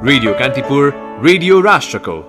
Radio Kantipur, radio राष्ट्रको।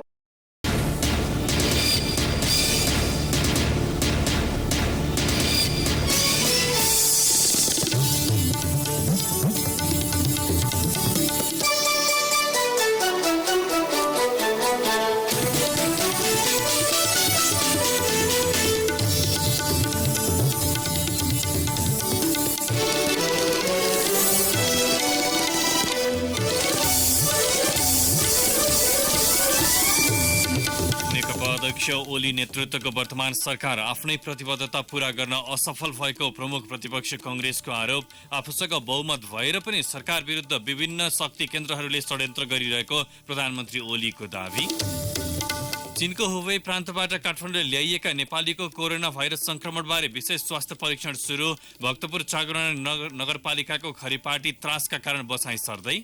ओली नेतृत्वको वर्तमान सरकार आफ्नै प्रतिबद्धता पूरा गर्न असफल भएको प्रमुख प्रतिपक्ष कांग्रेसको आरोप। आफूसँग बहुमत भएर पनि सरकार विरुद्ध विभिन्न शक्ति केन्द्रहरूले षड्यन्त्र गरिरहेको प्रधानमन्त्री ओलीको दावी। चीनको हुबेई प्रान्तबाट काठमाडौँ ल्याइएका नेपालीको कोरोना भाइरस संक्रमणबारे विशेष स्वास्थ्य परीक्षण सुरु। भक्तपुर चागुराना नगरपालिकाको खरिपाटी त्रासका कारण बसाई सर्दै।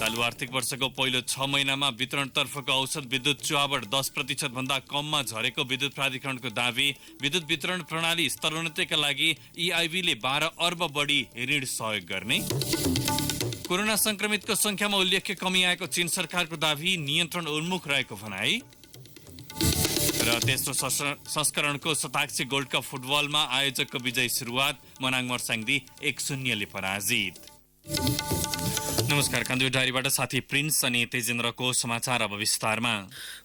चालू आर्थिक वर्षको पहिलो 6 महिनामा वितरणतर्फको औसत विद्युत चुहावट 10% भन्दा कममा झरेको विद्युत प्राधिकरणको दावी। विद्युत वितरण प्रणाली स्तरोन्नतिका लागि EIB ले 12 अर्ब बढी ऋण सहयोग गर्ने। कोरोना संक्रमितको संख्यामा उल्लेख्य कमी आएको चीन सरकारको दावी, नियन्त्रण उन्मुख रहेको भनाई। र तेस्रो संस्करणको शताक्षी गोल्ड कप फुटबलमा आयोजकको विजयी सुरुवात, मनाङ मर्स्याङ्दी 1-0 ले पराजित। नमस्कार, कान्तिपुर डायरीबाट साथी प्रिन्स अनि तेजेन्द्रको समाचार अब विस्तारमा।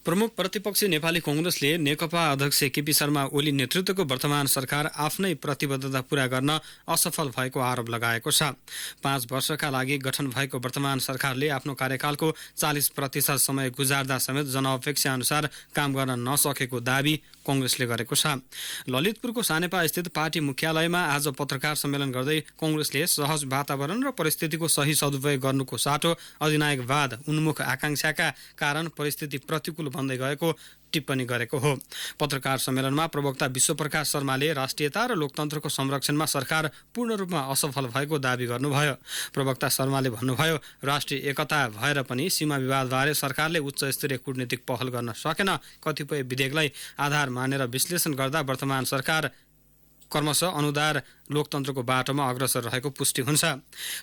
प्रमुख प्रतिपक्षी नेपाली कांग्रेसले नेकपा अध्यक्ष केपी शर्मा ओली नेतृत्वको वर्तमान सरकार आफ्नै प्रतिबद्धता पूरा गर्न असफल भएको आरोप लगाएको छ। 5 वर्षका लागि गठन भएको वर्तमान सरकारले आफ्नो कार्यकालको 40% समय गुजार्दा समेत जनअपेक्षा अनुसार काम गर्न नसकेको दावी कांग्रेसले गरेको छ। ललितपुरको सानेपा स्थित पार्टी मुख्यालयमा आज पत्रकार सम्मेलन गर्दै कांग्रेसले सहज वातावरण र परिस्थितिको सही सदुपयोग गर्नुको साटो अधिनायकवाद उन्मुख आकांक्षाका कारण परिस्थिति प्रतिकूल बन्दै गएको टिप्पणी गरेको हो। पत्रकार सम्मेलनमा प्रवक्ता विश्वप्रकाश शर्माले राष्ट्रियता र लोकतन्त्रको संरक्षणमा सरकार पूर्ण रूपमा असफल भएको दावी गर्नुभयो। प्रवक्ता शर्माले भन्नुभयो, राष्ट्रिय एकता भएर पनि सीमा विवादबारे सरकारले उच्च स्तरीय कूटनीतिक पहल गर्न सकेन। कतिपय विधेयकलाई आधार मानेर विश्लेषण गर्दा वर्तमान सरकार क्रमशः अनुदार लोकतन्त्रको बाटोमा अग्रसर रहेको पुष्टि हुन्छ।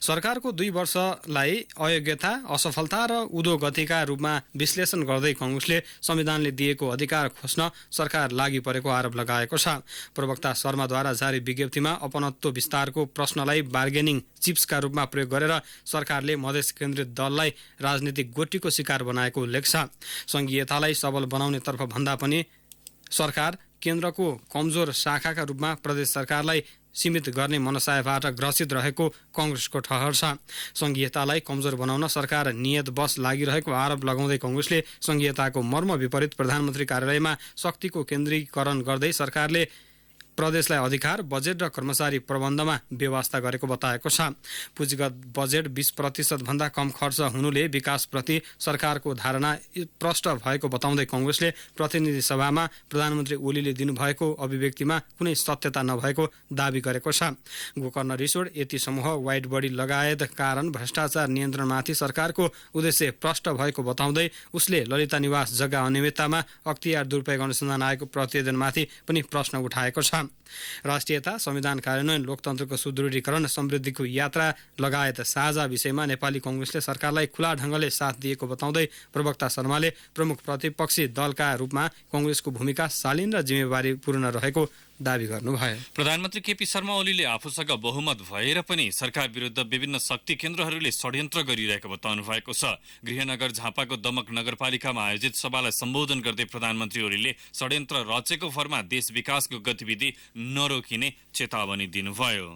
सरकारको 2 वर्षलाई अयोग्यता, असफलता र उदो गतिका रूपमा विश्लेषण गर्दै कांग्रेसले संविधानले दिएको अधिकार खोज्न सरकार लागि परेको आरोप लगाएको छ। प्रवक्ता शर्माद्वारा जारी विज्ञप्तिमा अपनत्व विस्तारको प्रश्नलाई बार्गेनिङ चिप्सका रूपमा प्रयोग गरेर सरकारले मधेस केन्द्रित दललाई राजनीतिक गोटीको शिकार बनाएको उल्लेख छ। संघीयतालाई सबल बनाउनेतर्फ भन्दा पनि सरकार केन्द्रको कमजोर शाखाका रूपमा प्रदेश सरकारलाई सीमित गर्ने मनसायबाट ग्रसित रहेको कांग्रेसको ठहर छ। संघीयतालाई कमजोर बनाउन सरकार नियतवश लागिरहेको आरोप लगाउँदै कांग्रेसले संघीयताको मर्म विपरीत प्रधानमन्त्री कार्यालयमा शक्तिको केन्द्रीकरण गर्दै सरकारले प्रदेशलाई अधिकार, बजेट र कर्मचारी प्रबन्धमा व्यवस्था गरेको बताएको छ। पुँजीगत बजेट 20% भन्दा कम खर्च हुनुले विकासप्रति सरकारको धारणा प्रष्ट भएको बताउँदै कांग्रेसले प्रतिनिधि सभामा प्रधानमन्त्री ओलीले दिनुभएको अभिव्यक्तिमा कुनै सत्यता नभएको दावी गरेको छ। गोकर्ण रिसोर्ट, यति समूह, वाइड बडी लगायत कारण भ्रष्टाचार नियन्त्रणमाथि सरकारको उद्देश्य प्रष्ट भएको बताउँदै उसले ललिता निवास जग्गा अनियमिततामा अख्तियार दुरुपयोग अनुसन्धान आयोगको प्रतिवेदनमाथि पनि प्रश्न उठाएको छ। राष्ट्रियता, संविधान कार्यान्वयन, लोकतन्त्रको सुदृढीकरण, समृद्धिको यात्रा लगायत साझा विषयमा नेपाली कांग्रेसले सरकारलाई खुला ढंगले साथ दिएको बताउँदै प्रवक्ता शर्माले प्रमुख प्रतिपक्षी दलका रूपमा कांग्रेसको भूमिका शालीन र जिम्मेवारीपूर्ण रहेको दावी गर्नुभयो। प्रधानमन्त्री केपी शर्मा ओलीले आफूसँग बहुमत भएर पनि सरकार विरुद्ध विभिन्न शक्ति केन्द्रहरूले षड्यन्त्र गरिरहेको बताउनु भएको छ। गृहनगर झापाको दमक नगरपालिकामा आयोजित सभालाई सम्बोधन गर्दै प्रधानमन्त्री ओलीले षड्यन्त्र रचेको भरमा देश विकासको गतिविधि नरोकिने चेतावनी दिनुभयो।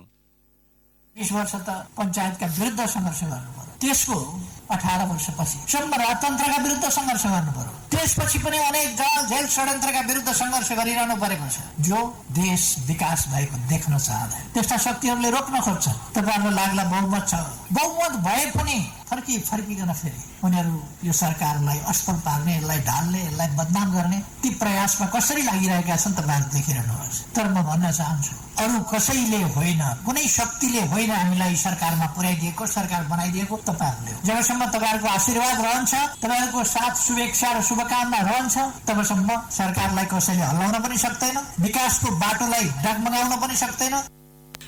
20 वर्ष त पञ्चायतका विरुद्ध सङ्घर्ष गर्नु पर्यो, त्यसको 18 वर्षपछि राजतन्त्रका विरुद्ध सङ्घर्ष गर्नु पर्यो, त्यसपछि पनि अनेक जेल षड्यन्त्रका विरुद्ध सङ्घर्ष गरिरहनु परेको छ। जो देश विकास भएको देख्न चाहँदैन त्यस्ता शक्तिहरूले रोक्न खोज्छन्। तपाईँहरूलाई लाग्ला बहुमत छ, बहुमत भए पनि फर्किकन फेरि उनीहरू यो सरकारलाई असफल पार्ने, यसलाई ढाल्ने, यसलाई बदनाम गर्ने ती प्रयासमा कसरी लागिरहेका छन् तपाईँहरू देखिरहनुहोस्। तर म भन्न चाहन्छु, अरू कसैले होइन, कुनै शक्तिले होइन हामीलाई सरकारमा पुर्याइदिएको, सरकार बनाइदिएको तपाईँहरूले। जबसम्म तपाईँहरूको आशीर्वाद रहन्छ, तपाईँहरूको साथ शुभेच्छा र शुभकामना रहन्छ, तबसम्म सरकारलाई कसैले हल्लाउन पनि सक्दैन, विकासको बाटोलाई डगमगाउन पनि सक्दैन।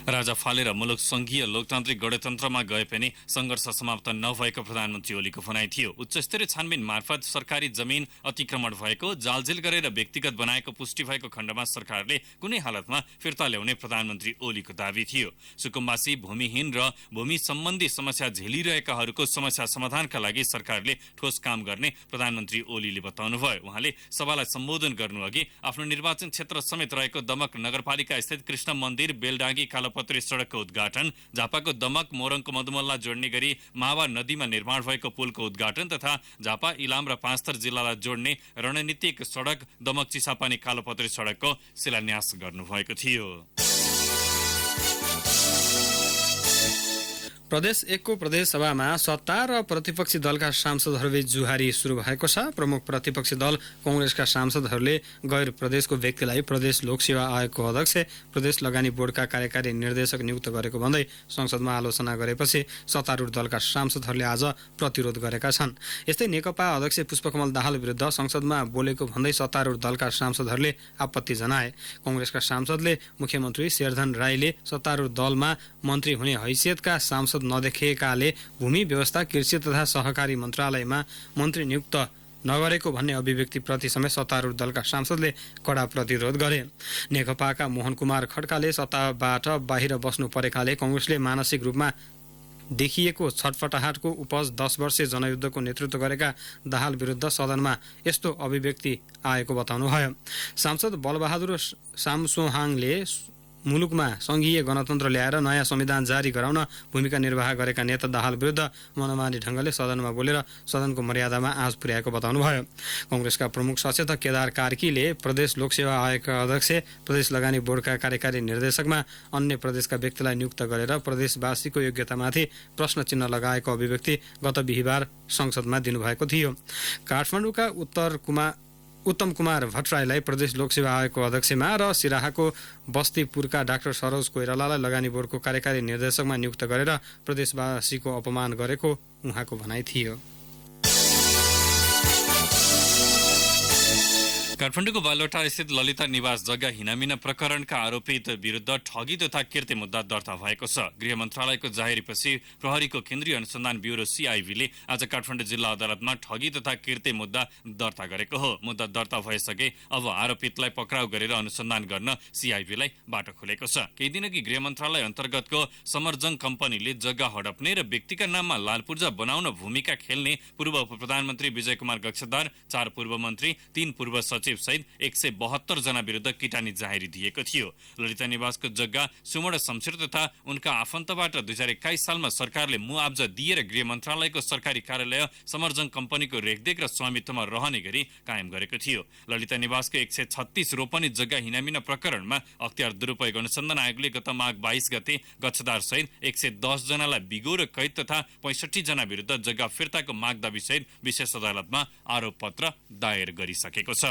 राजा फालेर मुलुक संघीय लोकतान्त्रिक गणतन्त्रमा गए पनि संघर्ष समाप्त नभएको प्रधानमन्त्री ओलीको भनाइ थियो। उच्चस्तरीय छानबिन मार्फत सरकारी जमिन अतिक्रमण भएको, जालझेल गरेर व्यक्तिगत बनाएको पुष्टि भएको खण्डमा सरकारले कुनै हालतमा फिर्ता ल्याउने प्रधानमन्त्री ओलीको दावी थियो। सुकुम्बासी, भूमिहीन र भूमि सम्बन्धी समस्या झेलिरहेकाहरूको समस्या समाधानका लागि सरकारले ठोस काम गर्ने प्रधानमन्त्री ओलीले बताउनुभयो। उहाँले सभालाई सम्बोधन गर्नुअघि आफ्नो निर्वाचन क्षेत्र समेत रहेको दमक नगरपालिका स्थित कृष्ण मन्दिर, बेलडाँगी कालोपत्री सडकको उद्घाटन, झापाको दमक मोरङको मधुमल्ला जोड्ने गरी मावा नदीमा निर्माण भएको पुलको उद्घाटन तथा झापा, इलाम र पाँचथर जिल्लालाई जोड्ने रणनीतिक सडक दमक चिसापानी कालोपत्री सडकको शिलान्यास गर्नुभएको थियो। प्रदेश 1 को प्रदेश सभामा सत्ता र प्रतिपक्षी दलका सांसदहरूबीच जुहारी सुरु भएको छ। प्रमुख प्रतिपक्षी दल कांग्रेसका सांसदहरूले गैर प्रदेशको व्यक्तिलाई प्रदेश लोकसेवा आयोगको अध्यक्ष, प्रदेश लगानी बोर्डका कार्यकारी निर्देशक नियुक्त गरेको भन्दै संसदमा आलोचना गरेपछि सत्तारूढ दलका सांसदहरूले आज प्रतिरोध गरेका छन्। यस्तै नेकपा अध्यक्ष पुष्पकमल दाहाल विरुद्ध संसदमा बोलेको भन्दै सत्तारूढ दलका सांसदहरूले आपत्ति जनाए। कांग्रेसका सांसदले मुख्यमन्त्री शेरधन राईले सत्तारूढ दलमा मन्त्री हुने हैसियतका सांसद नदेखिएकाले भूमि व्यवस्था, कृषि तथा सहकारी मन्त्रालयमा मन्त्री नियुक्त नगरेको भन्ने अभिव्यक्तिप्रति समेत सत्तारूढ दलका सांसदले कडा प्रतिरोध गरे। नेकपाका मोहन कुमार खड्काले सत्ताबाट बाहिर बस्नु परेकाले कांग्रेसले मानसिक रूपमा देखिएको छटपटाहटको उपज 10 वर्षे जनयुद्धको नेतृत्व गरेका दाहाल विरुद्ध सदनमा यस्तो अभिव्यक्ति आएको बताउनुभयो। सांसद बलबहादुर सामसोहाङले मुलुकमा संघीय गणतन्त्र ल्याएर नयाँ संविधान जारी गराउन भूमिका निर्वाह गरेका नेता दाहाल विरुद्ध मनमानी ढंगले सदनमा बोलेर सदनको मर्यादामा आँच पुर्याएको बताउनुभयो। कांग्रेसका प्रमुख सचेतक केदार कार्कीले प्रदेश लोकसेवा आयोगका अध्यक्ष, प्रदेश लगानी बोर्डका कार्यकारी निर्देशकमा अन्य प्रदेशका व्यक्तिलाई नियुक्त गरेर प्रदेशवासीको योग्यतामाथि प्रश्न चिन्ह लगाएको अभिव्यक्ति गत बिहिबार संसदमा दिनुभएको थियो। काठमाडौँका उत्तम कुमार भट्टराईलाई प्रदेश लोकसेवा आयोगको अध्यक्षमा र सिराहाको बस्तीपुरका डाक्टर सरोज कोइरालालाई लगानी बोर्डको कार्यकारी निर्देशकमा नियुक्त गरेर प्रदेशवासीको अपमान गरेको उहाँको भनाइ थियो। काठमाडौँको बालोटा स्थित ललिता निवास जग्गा हिनामिना प्रकरणका आरोपित विरुद्ध ठगी तथा किर्ती मुद्दा दर्ता भएको छ। गृह मन्त्रालयको जाहेरीपछि प्रहरीको केन्द्रीय अनुसन्धान ब्युरो CIB ले आज काठमाडौँ जिल्ला अदालतमा ठगी तथा किर्ती मुद्दा दर्ता गरेको हो। मुद्दा दर्ता भएसके अब आरोपितलाई पक्राउ गरेर अनुसन्धान गर्न CIB लाई बाटो खुलेको छ। केही दिनअघि गृह मन्त्रालय अन्तर्गतको समरजङ कम्पनीले जग्गा हडप्ने र व्यक्तिका नाममा लाल पूर्जा बनाउन भूमिका खेल्ने पूर्व उपप्रधानमन्त्री विजय कुमार गच्छदार, 4 पूर्व मन्त्री, 3 पूर्व सचिव सहित 172 जना विरुद्ध किटानी जाहेरी दिएको थियो। ललिता निवासको जग्गा सुमण शमशेर तथा उनका आफन्तबाट 2021 सालमा सरकारले मुआब्जा दिएर गृह मन्त्रालयको सरकारी कार्यालय समरजङ कम्पनीको रेखदेख र स्वामित्वमा रहने गरी कायम गरेको थियो। ललिता निवासको 136 रोपनी जग्गा हिनामिना प्रकरणमा अख्तियार दुरुपयोग अनुसन्धान आयोगले गत माघ 22 गते गच्छदार सहित 110 जनालाई बिगो र कैद तथा 65 जना विरुद्ध जग्गा फिर्ताको माग दाबी सहित विशेष अदालतमा आरोप पत्र दायर गरिसकेको छ।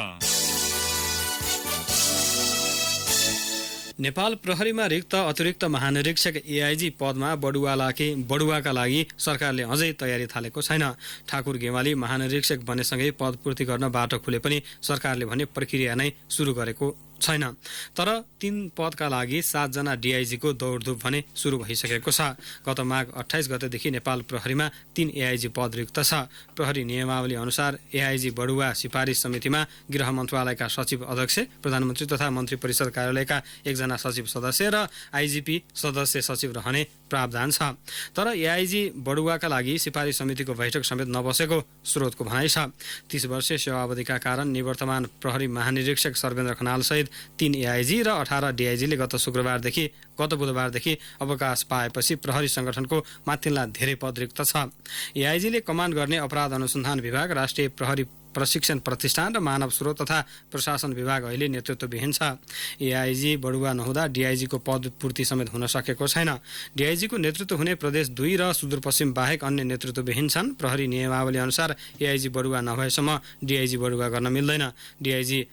नेपाल प्रहरीमा रिक्त अतिरिक्त महानिरीक्षक AIG पदमा बढुवाका लागि सरकारले अझै तयारी थालेको छैन। ठाकुर गेवाली महानिरीक्षक बनेसँगै पद पूर्ति गर्न बाटो खुले पनि सरकारले भने प्रक्रिया नै सुरु गरेको छैन। तर 3 पदका लागि 7 जना DIG को दौडधुप भने सुरु भइसकेको छ। गत माघ 28 गतेदेखि नेपाल प्रहरीमा 3 AIG पद रिक्त छ। प्रहरी नियमावली अनुसार AIG बढुवा सिफारिस समितिमा गृह मन्त्रालयका सचिव अध्यक्ष, प्रधानमन्त्री तथा मन्त्री परिषद कार्यालयका 1 जना सचिव सदस्य र IGP सदस्य सचिव रहने प्रावधान छ। तर AIG बढुवाका लागि सिफारिस समितिको बैठक समेत नबसेको स्रोतको भनाइ छ। 30 वर्षे सेवावधिका कारण निवर्तमान प्रहरी महानिरीक्षक सर्वेन्द्र खनाल सहित 3 AIG र 18 DIG ले गत बुधबारदेखि अवकाश पाएपछि प्रहरी संगठनको माथिल्ला धेरै पद रिक्त छ। AIG ले कमान्ड गर्ने अपराध अनुसन्धान विभाग, राष्ट्रिय प्रहरी प्रशिक्षण प्रतिष्ठान र मानव स्रोत तथा प्रशासन विभाग अहिले नेतृत्वविहीन छ। AIG बढुवा नहुँदा DIG को पद पूर्ति समेत हुन सकेको छैन। DIG को नेतृत्व हुने प्रदेश 2 र सुदूरपश्चिम बाहेक अन्य नेतृत्वविहीन छन्। प्रहरी नियमावली अनुसार AIG बढुवा नभएसम्म DIG बढुवा गर्न मिल्दैन। DIG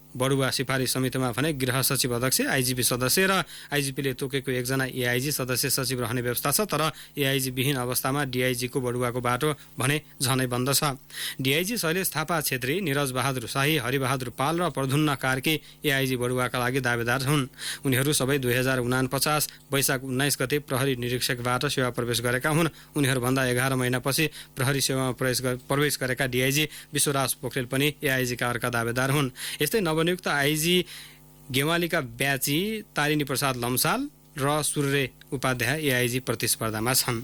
बढुवा सिफारिस समितिमा भने गृह सचिव अध्यक्ष, आइजिपी सदस्य र आइजिपीले तोकेको एकजना एआइजी सदस्य सचिव रहने व्यवस्था छ। तर एआइजी विहीन अवस्थामा डिआइजीको बढुवाको बाटो भने झनै बन्द छ। डिआइजी शैलेश थापा छेत्री, निरज बहादुर शाही, हरिबहादुर पाल र प्रधुन्न कार्की एआइजी बढुवाका लागि दावेदार हुन्। उनीहरू सबै 2049 वैशाख 19 गते प्रहरी निरीक्षकबाट सेवा प्रवेश गरेका हुन्। उनीहरूभन्दा 11 महिनापछि प्रहरी सेवामा प्रवेश गरेका डिआइजी विश्वराज पोखरेल पनि एआइजीका अर्का दावेदार हुन्। यस्तै नवनियुक्त आइजी गेवालीका ब्याची तारिणी प्रसाद लम्साल र सूर्य उपाध्याय एआइजी प्रतिस्पर्धामा छन्।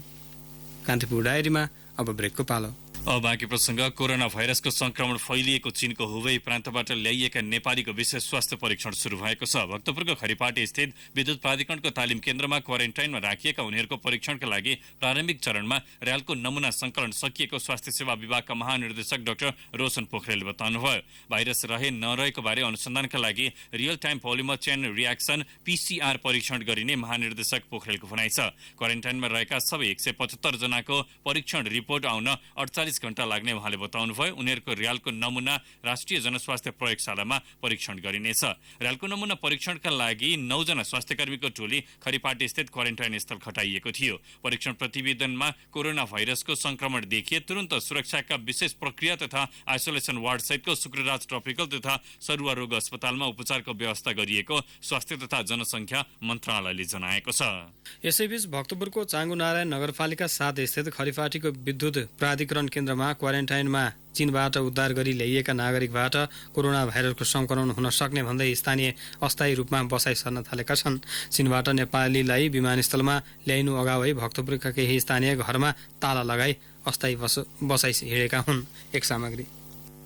कान्तिपुर डायरीमा अब ब्रेकको पालो। अब बाँकी प्रसङ्ग। कोरोना भाइरसको संक्रमण फैलिएको चीनको हुबेई प्रान्तबाट ल्याइएका नेपालीको विशेष स्वास्थ्य परीक्षण सुरु भएको छ। भक्तपुरको खरिपाटी स्थित विद्युत प्राधिकरणको तालिम केन्द्रमा क्वारेन्टाइनमा राखिएका उनीहरूको परीक्षणका लागि प्रारम्भिक चरणमा र्यालको नमुना संकलन सकिएको स्वास्थ्य सेवा विभागका महानिर्देशक डाक्टर रोशन पोखरेलले बताउनुभयो। भाइरस रहे नरहेको बारे अनुसन्धानका लागि real time polymer chain reaction PCR परीक्षण गरिने महानिर्देशक पोखरेलको भनाइ छ। क्वारेन्टाइनमा रहेका सबै 175 जनाको परीक्षण रिपोर्ट आउन 48 घण्टा लाग्ने उहाँले बताउनुभयो। उनीहरूको र्यालको नमुना राष्ट्रिय जनस्वास्थ्य प्रयोगशालामा परीक्षण गरिनेछ। र्यालको नमुना परीक्षणका लागि 9 जना स्वास्थ्यकर्मीको टोली खरिपाटी स्थित क्वारेन्टाइन स्थल खटाइएको थियो। परीक्षण प्रतिवेदनमा कोरोना भाइरसको संक्रमण देखिए तुरन्त सुरक्षाका विशेष प्रक्रिया तथा आइसोलेसन वार्ड सहितको शुक्रराज ट्रपिकल तथा सरुवा रोग अस्पतालमा उपचारको व्यवस्था गरिएको स्वास्थ्य तथा जनसङ्ख्या मन्त्रालयले जनाएको छ। यसैबीच भक्तपुरको चाँगुनारायण नगरपालिका 7 स्थित खरिपाटीको विद्युत प्राधिकरण केन्द्रमा क्वारेन्टाइनमा चीनबाट उद्धार गरी ल्याइएका नागरिकबाट कोरोना भाइरसको संक्रमण हुन सक्ने भन्दै स्थानीय अस्थायी रूपमा बसाइ सर्न थालेका छन्। चीनबाट नेपालीलाई विमानस्थलमा ल्याइनु अगावै भक्तपुरका केही स्थानीय घरमा ताला लगाई अस्थायी बसाइ हिँडेका हुन्। एक सामग्री।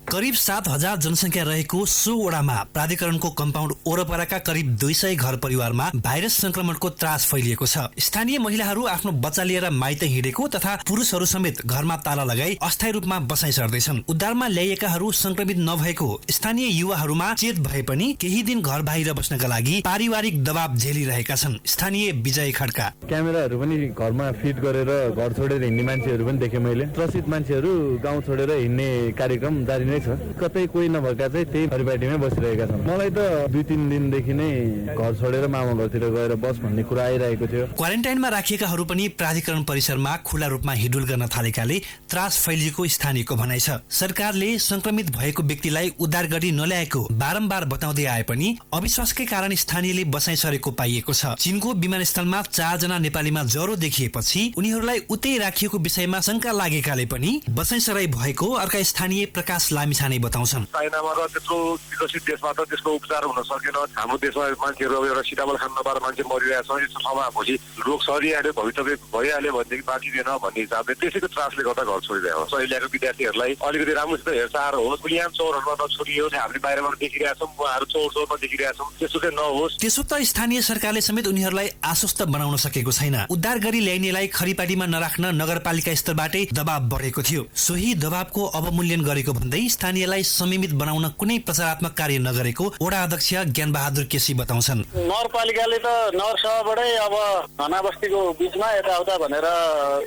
करिब 7,000 जनसङ्ख्या रहेको सो वडामा प्राधिकरणको कम्पाउन्ड वरपरका करिब 200 घर परिवारमा भाइरस संक्रमणको त्रास फैलिएको छ। स्थानीय महिलाहरू आफ्नो बच्चा लिएर माइत हिँडेको तथा पुरुषहरू समेत घरमा ताला लगाई अस्थायी रूपमा बसाइ सर्दैछन्। उद्धारमा ल्याइएकाहरू संक्रमित नभएको स्थानीय युवाहरूमा चेत भए पनि केही दिन घर बाहिर बस्नका लागि पारिवारिक दबाव झेलिरहेका छन्। स्थानीय विजय खड्का। क्यामेराहरू पनि घरमा फिट गरेर घर छोडेर हिँड्ने मान्छेहरू पनि देखेँ मैले। त्रसित मान्छेहरू गाउँ छोडेर हिँड्ने कार्यक्रम जारी नै छ। कतै कोही नभएका चाहिँ त्यही खरिपाटीमै बसिरहेका छन्। मलाई त 2-3 दिनदेखि नै घर छोडेर मामा घरतिर गएर बस भन्ने कुरा आइरहेको थियो। क्वारेन्टाइनमा राखिएकाहरू पनि प्राधिकरण परिसरमा खुला रूपमा हिडुल गर्न थालेकाले त्रास फैलिएको स्थानीयको भनाइ छ। सरकारले संक्रमित भएको व्यक्तिलाई उद्धार गरी नल्याएको बारम्बार बताउँदै आए पनि अविश्वासकै कारण स्थानीयले बसाइ सरेको पाइएको छ। चीनको विमानस्थलमा 4 जना नेपालीमा ज्वरो देखिएपछि उनीहरूलाई उतै राखिएको विषयमा शंका लागेकाले पनि बसाइ सराई भएको अर्का स्थानीय प्रकाश लामिछाने बताउँछन्। चाइनामा र त्यत्रो विकसित देशमा त त्यसको उपचार हुन सकेन। हाम्रो देशमा मान्छेहरू एउटा सिटाबल खान नपाएर मान्छे मरिरहेछ। यस्तो ठाउँमा भोलि रोग सरिहाल्यो, भविष्य भइहाल्यो भनेदेखि बाँचिँदैन भन्ने हिसाबले त्यसैको त्रासले गर्दा घर छोडिरहेको छ। अहिलेको विद्यार्थीहरूलाई अलिकति राम्रोसित हेरचाह होस्। यहाँ चौरहरूमा नछोडियोस्। हामीले बाहिरबाट देखिरहेछौँ, उहाँहरू चौरमा देखिरहेछौँ, त्यस्तो चाहिँ नहोस्। त्यसो त स्थानीय सरकारले समेत उनीहरूलाई आश्वस्त बनाउन सकेको छैन। उद्धार गरी ल्याइनेलाई खरिपाटीमा नराख्न नगरपालिका स्तरबाटै दबाव बढेको थियो। सोही दबावको अवमूल्यन गरेको भन्दै स्थानीयलाई संयमित बनाउन कुनै प्रचारात्मक कार्य नगरेको वडा अध्यक्ष ज्ञानबहादुर केसी बताउँछन्। नगरपालिकाले त नगरसभाबाटै अब घनाबस्तीको बिचमा यताउता भनेर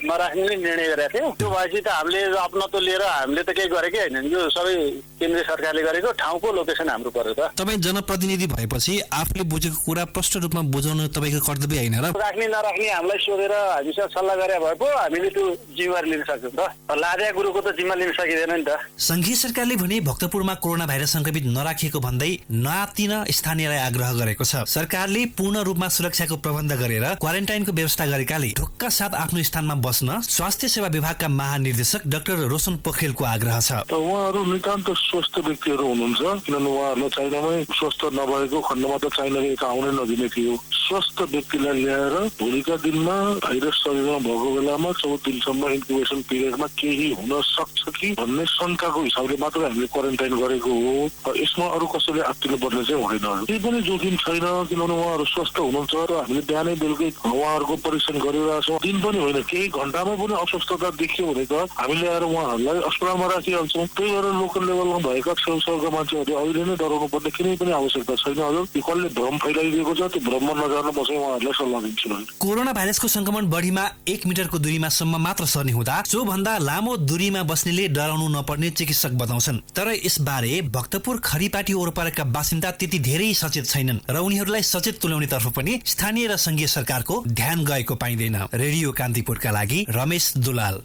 नराख्ने निर्णय गरेको थियो। त्यो भएपछि त हामीले अपनत्व लिएर हामीले त केही गरेकै होइन। यो सबै केन्द्रीय सरकारले गरेको ठाउँको लोकेसन हाम्रो पर्यो त। तपाईँ जनप्रतिनिधि भएपछि आफूले बुझेको कुरा प्रष्ट रूपमा बुझाउन तपाईँको कर्तव्य होइन र? राख्ने नराख्ने हामीलाई सोधेर हामीसँग सल्लाह गरे भए पो हामीले त्यो जिम्मेवारी लिन सक्छौँ त। लादिया गुरुको त जिम्मा लिन सकिँदैन नि त। संघीय सरकारले भने भक्तपुरमा कोरोना भाइरस संक्रमित नराखिएको भन्दै नआत्तिन स्थानीयलाई आग्रह गरेको छ। सरकारले पूर्ण रूपमा सुरक्षाको प्रबन्ध गरेर क्वारेन्टाइनको व्यवस्था गरेकाले ढुक्का साथ आफ्नो स्थानमा बस्न स्वास्थ्य सेवा विभागका महानिर्देशक डाक्टर रोशन पोखरेलको आग्रह छ। उहाँहरू नितान्त स्वस्थ व्यक्तिहरू हुनुहुन्छ, किनभने उहाँहरूलाई चाइनामै स्वस्थ नभएको खण्डमा त चाइनाले यता आउनै नदिने थियो। स्वस्थ व्यक्तिलाई ल्याएर भोलिका दिनमा भाइरस शरीरमा भएको बेलामा 14 दिनसम्म इन्क्युबेसन पिरियडमा केही हुन सक्छ कि भन्ने शङ्काको हिसाबले मात्र हामीले क्वारेन्टाइन गरेको हो। यसमा अरू कसैले आत्तिनु पर्ने चाहिँ हुँदैन। केही पनि जोखिम छैन, किनभने उहाँहरू स्वस्थ हुनुहुन्छ र हामीले बिहानै बेलुकै उहाँहरूको परीक्षण गरिरहेछौँ। दिन पनि होइन, केही घण्टामा पनि अस्वस्थता देखियो भने त हामी ल्याएर उहाँहरूलाई अस्पतालमा राखिहाल्छौँ। त्यही भएर लोकल लेभलमा भएका छेउछाउका मान्छेहरूले अहिले नै डराउनु पर्ने कुनै पनि आवश्यकता छैन। हजुर, यो कसले भ्रम फैलाइदिएको छ त्यो भ्रममा गर्न म चाहिँ उहाँहरूलाई सल्लाह दिन्छु। कोरोना भाइरसको संक्रमण बढीमा 1 मिटरको दूरीमा सम्म मात्र सर्ने हुँदा सो भन्दा लामो दूरीमा बस्नेले डराउनु नपर्ने चिकित्सक बताउँछन्। तर यसबारे भक्तपुर खरीपाटी वरपरका बासिन्दा त्यति धेरै सचेत छैनन् र उनीहरूलाई सचेत तुल्याउनेतर्फ पनि स्थानीय र संघीय सरकारको ध्यान गएको पाइँदैन। रेडियो कान्तिपुरका लागि रमेश दुलाल।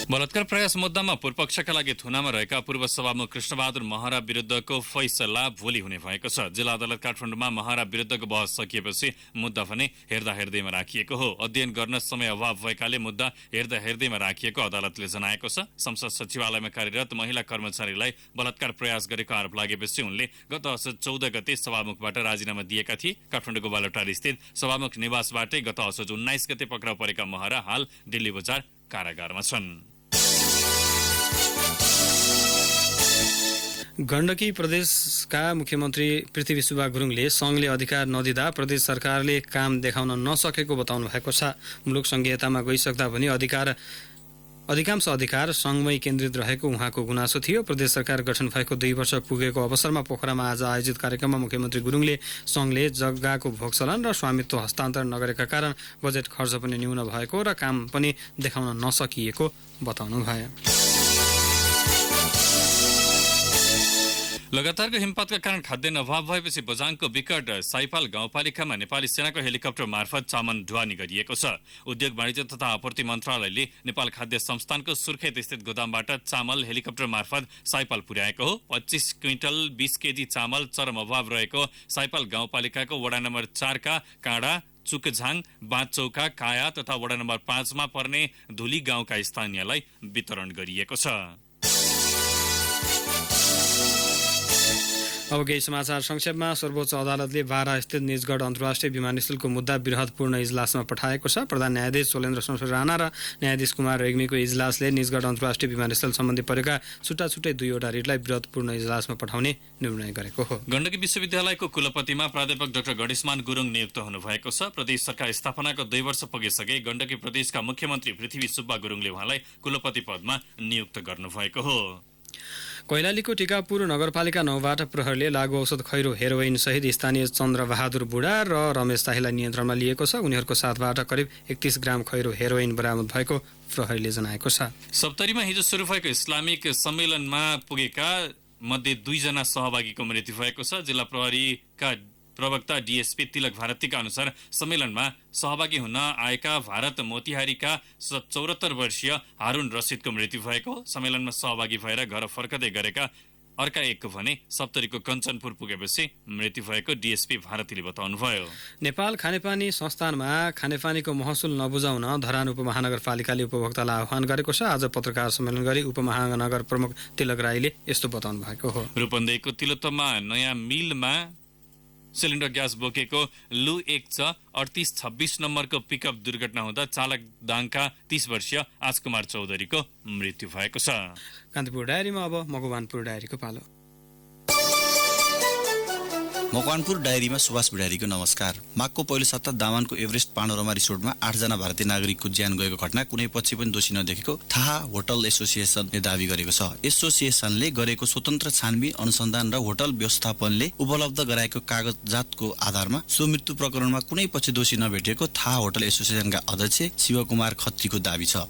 बलात्कार प्रयास मुद्दामा पूर्वपक्षका लागि थुनामा रहेका पूर्व सभामुख कृष्णबहादुर महरा विरुद्धको फैसला भोलि हुने भएको छ। जिल्ला अदालत काठमाडौँमा महरा विरुद्धको बहस सकिएपछि मुद्दा भने हेर्दा हेर्दैमा राखिएको हो। अध्ययन गर्न समय अभाव भएकाले मुद्दा हेर्दा हेर्दैमा राखिएको अदालतले जनाएको छ। संसद सचिवालयमा कार्यरत महिला कर्मचारीलाई बलात्कार प्रयास गरेको आरोप लागेपछि उनले गत असोज 14 गते सभामुखबाट राजीनामा दिएका थिए। काठमाडौँको बालुटार स्थित सभामुख निवासबाटै गत असोज 19 गते पक्राउ परेका महरा हाल दिल्ली बजार कारागारमा छन्। गण्डकी प्रदेशका मुख्यमन्त्री पृथ्वी सुब्बा गुरुङले सङ्घले अधिकार नदिँदा प्रदेश सरकारले काम देखाउन नसकेको बताउनु भएको छ। मुलुक सङ्घीयतामा गइसक्दा पनि अधिकांश अधिकार सङ्घमै केन्द्रित रहेको उहाँको गुनासो थियो। प्रदेश सरकार गठन भएको 2 वर्ष पुगेको अवसरमा पोखरामा आज आयोजित कार्यक्रममा मुख्यमन्त्री गुरुङले सङ्घले जग्गाको भोगचलन र स्वामित्व हस्तान्तरण नगरेका कारण बजेट खर्च पनि न्यून भएको र काम पनि देखाउन नसकिएको बताउनु भयो। लगातारको हिमपातका कारण खाद्यान्न अभाव भएपछि बझाङको विकट साइपाल गाउँपालिकामा नेपाली सेनाको हेलिकप्टर मार्फत चामल ढुवानी गरिएको छ। उद्योग वाणिज्य तथा आपूर्ति मन्त्रालयले नेपाल खाद्य संस्थानको सुर्खेत स्थित गोदामबाट चामल हेलिकप्टर मार्फत साइपाल पुर्याएको हो। 25 क्विन्टल 20 केजी चामल चरम अभाव रहेको साइपाल गाउँपालिकाको वडा नम्बर 4 का काँडा, चुकझाङ, बाँचौका, काया तथा वडा नम्बर 5 मा पर्ने धुली गाउँका स्थानीयलाई वितरण गरिएको छ। अब केही समाचार संक्षेपमा। सर्वोच्च अदालतले बारा स्थित निजगढ अन्तर्राष्ट्रिय विमानस्थलको मुद्दा बृहत्पूर्ण इजलासमा पठाएको छ। प्रधान न्यायाधीश सोलेन्द्र शमशेर राणा र न्यायाधीश कुमार रेग्मीको इजलासले निजगढ अन्तर्राष्ट्रिय विमानस्थल सम्बन्धी परेका छुट्टा-छुट्टै 2वटा रिटलाई बृहत्पूर्ण इजलासमा पठाउने निर्णय गरेको हो। गण्डकी विश्वविद्यालयको कुलपतिमा प्राध्यापक डाक्टर गणेशमान गुरुङ नियुक्त हुनुभएको छ। प्रदेश सरकार स्थापनाको 2 वर्ष पुगिसके गण्डकी प्रदेशका मुख्यमन्त्री पृथ्वी सुब्बा गुरुङले उहाँलाई कुलपति पदमा नियुक्त गर्नुभएको हो। कैलालीको टिकापुर नगरपालिका 9बाट प्रहरीले लागु औषध खैरो हेरोइन सहित स्थानीय चन्द्रबहादुर बुढा र रमेश शाहीलाई नियन्त्रणमा लिएको छ। उनीहरूको साथबाट करिब 31 ग्राम खैरो हेरोइन बरामद भएको प्रहरीले जनाएको छ। सप्तरीमा हिजो सुरु भएको इस्लामिक सम्मेलनमा पुगेका मध्ये 2 जना सहभागीको मृत्यु भएको छ। जिल्ला प्रहरीका प्रवक्ता डीएसपी तिलक भारतीका अनुसार सम्मेलनमा सहभागी हुन आएका भारत मोतिहारीका 74 वर्षीय हारुन रसिदको मृत्यु भएको। सम्मेलनमा सहभागी भएर घर फर्कदै गरेका अर्का एक भने सप्तरीको कञ्चनपुर पुगेपछि मृत्यु भएको डीएसपी भारतीले बताउनुभयो। नेपाल खानेपानी संस्थानमा खानेपानीको महसुल नबुझाउन धरान उपमहानगरपालिकाले उपभोक्तालाई आह्वान गरेको छ। आज पत्रकार सम्मेलन गरी उपमहानगर प्रमुख तिलक राईले यस्तो बताउनु भएको हो। रूपन्देहीको तिलोत्तमा नयाँ मिलमा सिलिन्डर ग्यास बोकेको लु 1 3826 नम्बरको पिकअप दुर्घटना हुँदा चालक दाङका 30 वर्षीय आजकुमार चौधरीको मृत्यु भएको छ। कान्तिपुर डायरीमा अब मकवानपुर डायरीको पालो। मकवानपुर डायरीमा सुभाष बिडारीको नमस्कार। माघको पहिलो सप्ताह दामानको एभरेस्ट पानोरमा रिसोर्टमा 8 जना भारतीय नागरिकको ज्यान गएको घटना कुनै पक्ष पनि दोषी नदेखेको थाहा होटल एसोसिएसनले दावी गरेको छ। एसोसिएसनले गरेको स्वतन्त्र छानबिन अनुसन्धान र होटल व्यवस्थापनले उपलब्ध गराएको कागजातको आधारमा सो मृत्यु प्रकरणमा कुनै पक्ष दोषी नभेटिएको थाहा होटल एसोसिएसनका अध्यक्ष शिवकुमार खत्रीको दावी छ।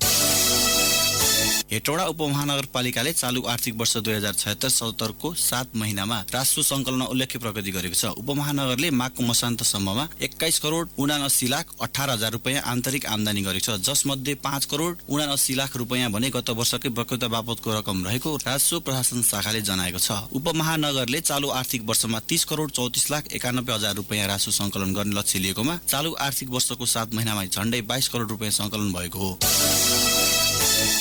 हेटौडा उपमहानगरपालिकाले चालु आर्थिक वर्ष 2076-77 को 7 महिनामा राजस्व सङ्कलनमा उल्लेख्य प्रगति गरेको छ। उपमहानगरले माघको मसान्तसम्ममा 21 करोड 79 लाख 18 हजार रुपैयाँ आन्तरिक आमदानी गरेको छ, जसमध्ये 5 करोड 79 लाख रुपैयाँ भने गत वर्षकै बक्यौता बापतको रकम रहेको राजस्व प्रशासन शाखाले जनाएको छ। उपमहानगरले चालु आर्थिक वर्षमा 30 करोड 34 लाख 91 हजार रुपैयाँ राजस्व सङ्कलन गर्ने लक्ष्य लिएकोमा चालु आर्थिक वर्षको 7 महिनामा झण्डै 22 करोड रुपैयाँ सङ्कलन भएको हो।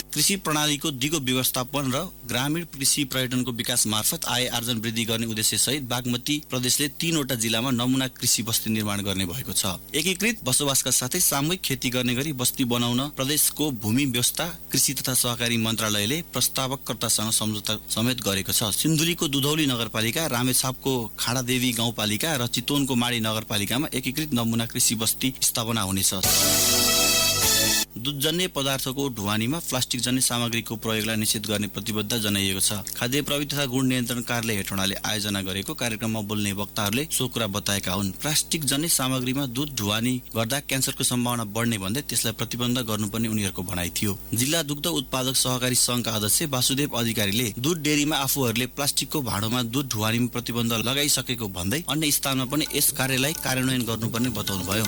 कृषि प्रणालीको दिगो व्यवस्थापन र ग्रामीण कृषि पर्यटनको विकास मार्फत आय आर्जन वृद्धि गर्ने उद्देश्य सहित बागमती प्रदेशले 3वटा जिल्लामा नमुना कृषि बस्ती निर्माण गर्ने भएको छ। एकीकृत बसोबासका साथै सामूहिक खेती गर्ने गरी बस्ती बनाउन प्रदेशको भूमि व्यवस्था कृषि तथा सहकारी मन्त्रालयले प्रस्तावकर्तासँग सम्झौता समेत गरेको छ। सिन्धुलीको दुधौली नगरपालिका, रामेछापको खाडादेवी गाउँपालिका र चितवनको माडी नगरपालिकामा एकीकृत नमुना कृषि बस्ती स्थापना हुनेछ। दुधजन्य पदार्थको ढुवानीमा प्लास्टिक जन्य सामग्रीको प्रयोगलाई निषेध गर्ने प्रतिबद्धता जनाइएको छ। खाद्य प्रविधि तथा गुण नियन्त्रण कार्यालय हेटौँडाले आयोजना गरेको कार्यक्रममा बोल्ने वक्ताहरूले सो कुरा बताएका हुन्। प्लास्टिक जन्य सामग्रीमा दुध ढुवानी गर्दा क्यान्सरको सम्भावना बढ्ने भन्दै त्यसलाई प्रतिबन्ध गर्नुपर्ने उनीहरूको भनाइ थियो। जिल्ला दुग्ध उत्पादक सहकारी संघका अध्यक्ष वासुदेव अधिकारीले दुध डेरीमा आफूहरूले प्लास्टिकको भाँडोमा दुध ढुवानीमा प्रतिबन्ध लगाइसकेको भन्दै अन्य स्थानमा पनि यस कार्यलाई कार्यान्वयन गर्नुपर्ने बताउनुभयो।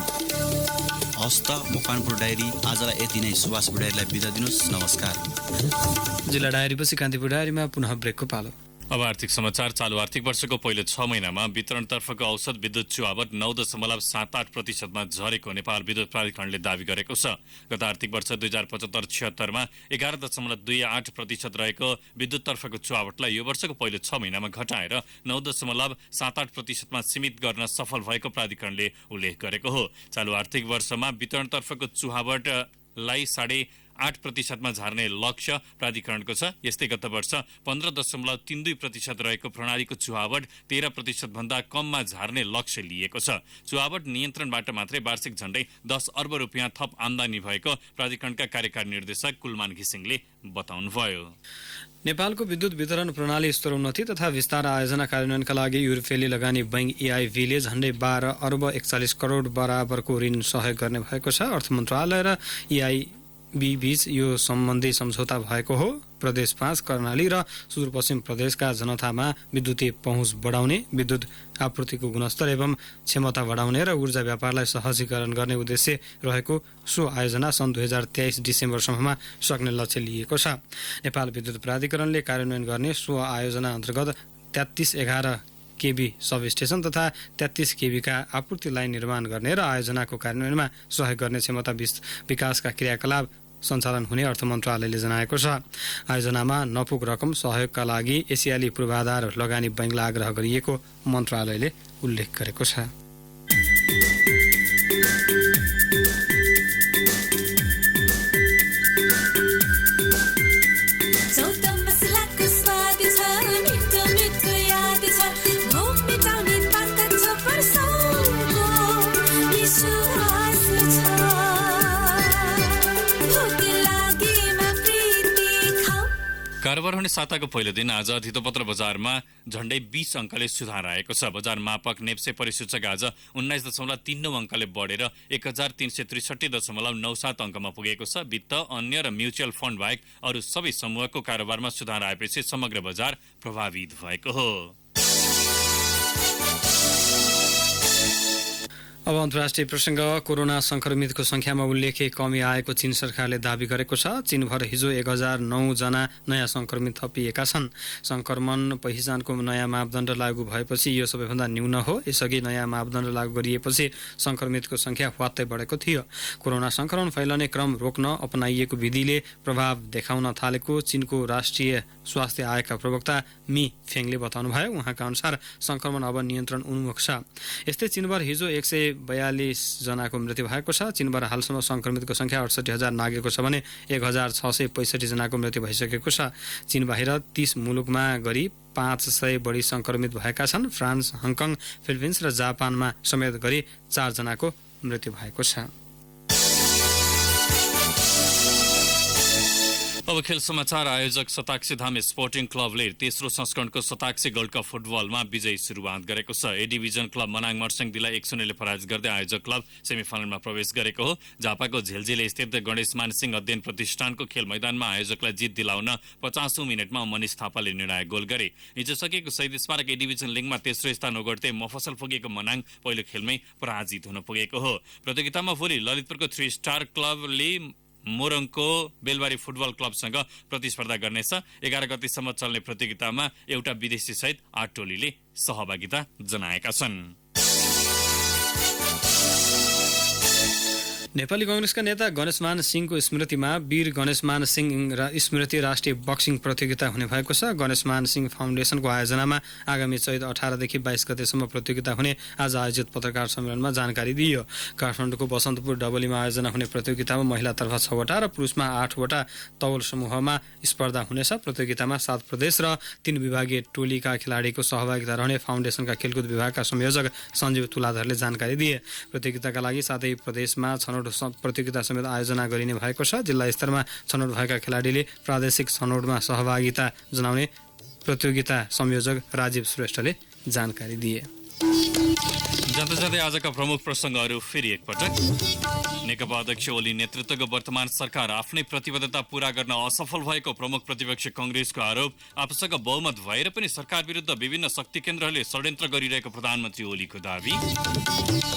हस्त मकवानपुर डायरी आजलाई यति नै। सुभाष बुढारीलाई बिदा दिनुहोस्। नमस्कार। जिल्ला डायरीपछि कान्तिपुर डायरीमा पुनः ब्रेकको पालो। अब आर्थिक समाचार। चालू आर्थिक वर्षको पहिलो 6 महिनामा वितरणतर्फको औसत विद्युत चुहावट 9.78%मा झरेको नेपाल विद्युत प्राधिकरणले दावी गरेको छ। गत आर्थिक वर्ष 2075-76 मा 11.28% रहेको विद्युततर्फको चुहावटलाई यो वर्षको पहिलो 6 महिनामा घटाएर 9.78%मा सीमित गर्न सफल भएको प्राधिकरणले उल्लेख गरेको हो। चालू आर्थिक वर्षमा वितरणतर्फको चुहावटलाई 8.8%मा झार्ने लक्ष्य प्राधिकरणको छ। यस्तै गत वर्ष 15.32% रहेको प्रणालीको चुहावट 13% भन्दा कममा झार्ने लक्ष्य लिएको छ। चुहावट नियन्त्रणबाट मात्रै वार्षिक झण्डै 10 अर्ब रुपियाँ थप आमदानी भएको प्राधिकरणका कार्यकारी निर्देशक कुलमान घिसिङले बताउनुभयो। नेपालको विद्युत वितरण प्रणाली स्तरोन्नति तथा विस्तार आयोजना कार्यान्वयनका लागि युरोपेली लगानी बैंक EIB-ले झण्डै 12 अर्ब 41 करोड बराबरको ऋण सहयोग गर्ने भएको छ। अर्थ मन्त्रालय र EIB बीच यो सम्बन्धी सम्झौता भएको हो। प्रदेश 5 कर्णाली र सुदूरपश्चिम प्रदेशका जनतामा विद्युतीय पहुँच बढाउने, विद्युत आपूर्तिको गुणस्तर एवं क्षमता बढाउने र ऊर्जा व्यापारलाई सहजीकरण गर्ने उद्देश्य रहेको सो आयोजना सन् 2023 डिसेम्बरसम्ममा सक्ने लक्ष्य लिएको छ। नेपाल विद्युत प्राधिकरणले कार्यान्वयन गर्ने सो आयोजना अन्तर्गत 3311 केबी सब स्टेशन तथा 33 केबीका आपूर्ति लाइन निर्माण गर्ने र आयोजनाको कार्यान्वयनमा सहयोग गर्ने क्षमता विकासका क्रियाकलाप सञ्चालन हुने अर्थ मन्त्रालयले जनाएको छ। आयोजनामा नपुग रकम सहयोगका लागि एसियाली पूर्वाधार लगानी बैंकलाई आग्रह गरिएको मन्त्रालयले उल्लेख गरेको छ। कारोबार हुने साताको पहिलो दिन आज धितोपत्र बजारमा झण्डै 20 अङ्कले सुधार आएको छ। बजार मापक नेप्से परिसूचक आज 19.39 अङ्कले बढेर 1363.97 अङ्कमा पुगेको छ। वित्त, अन्य र म्युचुअल फन्ड बाहेक अरू सबै समूहको कारोबारमा सुधार आएपछि समग्र बजार प्रभावित भएको हो। अब अन्तर्राष्ट्रिय प्रसङ्ग। कोरोना संक्रमितको संख्यामा उल्लेख्य कमी आएको चीन सरकारले दावी गरेको छ। चीनभर हिजो 1009 जना नयाँ संक्रमित थपिएका छन्। संक्रमण पहिचानको नयाँ मापदण्ड लागू भएपछि यो सबैभन्दा न्यून हो। यसअघि नयाँ मापदण्ड लागू गरिएपछि संक्रमितको संख्या ह्वात्तै बढेको थियो। कोरोना संक्रमण फैलने क्रम रोक्न अपनाइएको विधिले प्रभाव देखाउन थालेको चीनको राष्ट्रिय स्वास्थ्य आयोगका प्रवक्ता मी फेङले बताउनुभयो। उहाँका अनुसार संक्रमण अब नियन्त्रण उन्मुख छ। यस्तै चीनभर हिजो 142 जनाको मृत्यु भएको छ। चीनभर हालसम्म संक्रमितको संख्या 68,000 नागेको छ भने 1665 जनाको मृत्यु भइसकेको छ। चीन बाहिर 30 मुलुकमा गरी 500 बढी संक्रमित भएका छन्। फ्रान्स, हङकङ, फिलिपिन्स र जापानमा समेत गरी 4 जनाको मृत्यु भएको छ। अब खेल समाचार। आयोजक सताक्सी धाम स्पोर्टिङ क्लबले तेस्रो संस्करणको सताक्सी गोल्ड कप फुटबलमा विजयी सुरुवात गरेको छ। ए डिभिजन क्लब मनाङ मर्स्याङदीलाई 1-0ले पराजित गर्दै आयोजक क्लब सेमिफाइनलमा प्रवेश गरेको हो। झापाको झेलझेल स्थित गणेश मानसिंह अध्ययन प्रतिष्ठानको खेल मैदानमा आयोजकलाई जित दिलाउन 50औं मिनेटमा मनिष थापाले निर्णायक गोल गरे। हिजो सकिएको शहीद स्मारक ए डिभिजन लिगमा तेस्रो स्थान ओगट्दै मफसल पुगेको मनाङ पहिलो खेलमै पराजित हुन पुगेको हो। प्रतियोगितामा भोलि ललितपुरको 3 स्टार क्लबले मोरङको बेलबारी फुटबल क्लबसँग प्रतिस्पर्धा गर्नेछ। 11 गतिसम्म चल्ने प्रतियोगितामा एउटा विदेशी सहित 8 टोलीले सहभागिता जनाएका छन्। नेपाली कांग्रेसका नेता गणेशमान सिंहको स्मृतिमा वीर गणेशमान सिंह र स्मृति राष्ट्रिय बक्सिङ प्रतियोगिता हुने भएको छ। गणेशमान सिंह फाउन्डेसनको आयोजनामा आगामी चैत 18 देखि 22 गतेसम्म प्रतियोगिता हुने आज आयोजित पत्रकार सम्मेलनमा जानकारी दिइयो। काठमाडौँको बसन्तपुर डबलीमा आयोजना हुने प्रतियोगितामा महिलातर्फ 6 वटा र पुरुषमा 8 वटा तौल समूहमा स्पर्धा हुनेछ। प्रतियोगितामा 7 प्रदेश र 3 विभागीय टोलीका खेलाडीको सहभागिता रहने फाउन्डेसनका खेलकुद विभागका संयोजक सञ्जीव तुलाधरले जानकारी दिए। प्रतियोगिताका लागि 7 प्रदेशमा छनौट छनौट प्रतियोगिता समेत आयोजना गरिने भएको छ। जिल्ला स्तरमा छनौट भएका खेलाडीले प्रादेशिक छनौटमा सहभागिता जनाउने प्रतियोगिता संयोजक राजीव श्रेष्ठले जानकारी दिए। जाँदा जाँदै आजका प्रमुख प्रसङ्गहरू फेरि एकपटक। नेकपा अध्यक्ष ओली नेतृत्वको वर्तमान सरकार आफ्नै प्रतिबद्धता पूरा गर्न असफल भएको प्रमुख प्रतिपक्ष कङ्ग्रेसको आरोप। आफूसँग बहुमत भएर पनि सरकार विरुद्ध विभिन्न शक्ति केन्द्रहरूले षड्यन्त्र गरिरहेको प्रधानमन्त्री ओलीको दावी।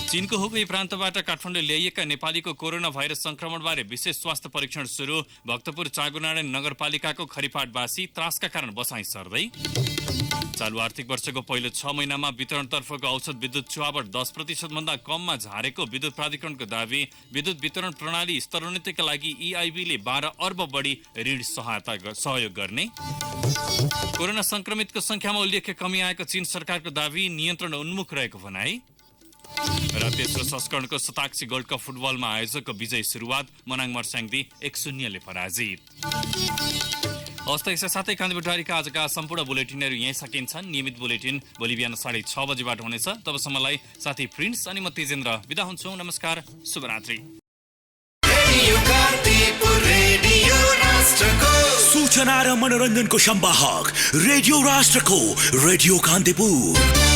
चीनको हुबेई प्रान्तबाट काठमाडौँ ल्याइएका नेपालीको कोरोना भाइरस संक्रमणबारे विशेष स्वास्थ्य परीक्षण सुरु। भक्तपुर चाँगुनारायण नगरपालिकाको खरिफाटवासी त्रासका कारण बसाइ सर्दै। चालु आर्थिक वर्षको पहिलो 6 महिनामा वितरणतर्फको औसत विद्युत चुहावट 10% भन्दा कममा झारेको विद्युत प्राधिकरणको दावी। विद्युत वितरण प्रणाली स्तरोन्नतिका लागि EIB ले 12 अर्ब बढी ऋण सहयोग गर्ने। कोरोना संक्रमितको संख्यामा उल्लेख्य कमी आएको चीन सरकारको दावी। नियन्त्रण उन्मुख रहेको भनाई। र तेस्रो संस्करणको शताक्षी गोल्ड कप फुटबलमा आयोजकको विजय सुरुवात। मनाङ मर्स्याङदी 1-0 ले पराजित। हवस् त यसै साथै कान्तिपुर डायरीका आजका सम्पूर्ण बुलेटिनहरू यहीँ सकिन्छन्। नियमित बुलेटिन भोलि बिहान 6:30 बजेबाट हुनेछ। तबसम्मलाई साथी प्रिन्स अनि म तेजेन्द्र बिदा हुन्छौँ। नमस्कार, शुभरात्रि। सूचना र मनोरञ्जनको संवाहक रेडियो राष्ट्रको रेडियो कान्तिपुर।